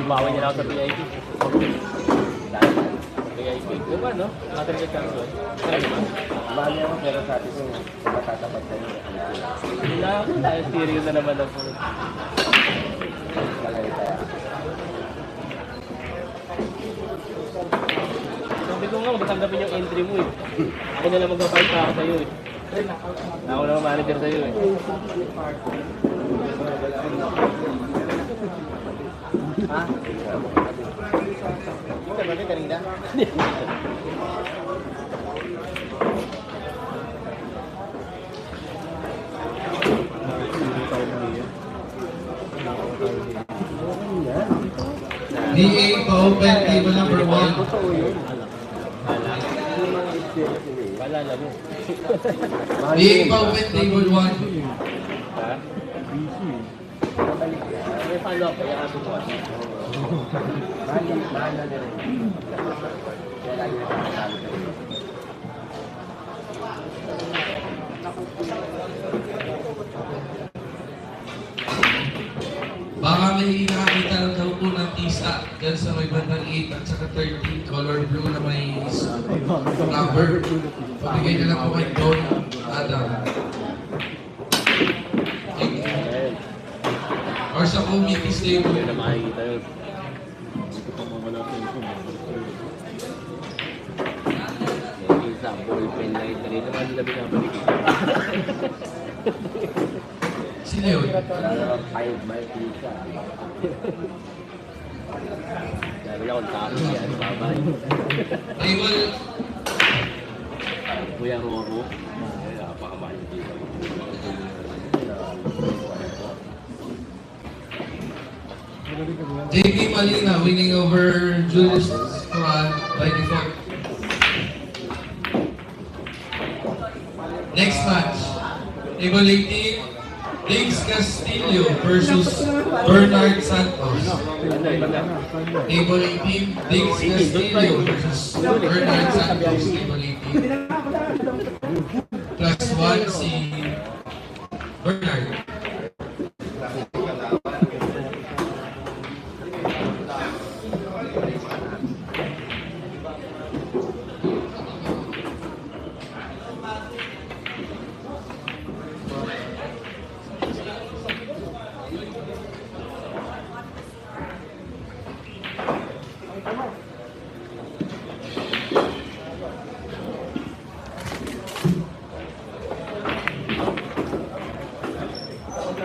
Babawi niya lang sa PIP. PIP. Diba, no? Matarget ka doon. Bali ako pero sabi ko, matatapat na yun. Hindi na ako. Dahil serious na naman ako. Malay kaya. Sabi ko nga, matanggapin yung entry mo eh. Ako na lang mag-fight pa ako sa'yo eh. Ako na manager sa'yo eh. Ha? Ito ba rin kanina? DA pa-open table number 1. Totoo yun. Wala lang yun. DA pa-open table 1. Ha? May follow-up kaya ako ko. Mahal na rin. Kaya lagi na pagkakalo ka rin. Baka may nakakita lang daw po ng tisa dyan sa may bandang 8 at saka 13 color blue na may number. Pabigay na lang po kay Don Adam. Or sa committee stable. Hindi na makikita yun. Yung isa, ballpen na yun. Kanina man nila binabalik. Sino yun? Wala naman 5 mile pizza. Sabi niya kung tao siya, ano ba ba? Table Kuya Roro. Ay, napakamahal dito. JP Malina winning over Julius Tuan by default. Next match, table 18, Diggs Castillo versus Bernard Santos. Table 18, Diggs Castillo versus Bernard Santos. Table 18. Plus 1 si Bernard.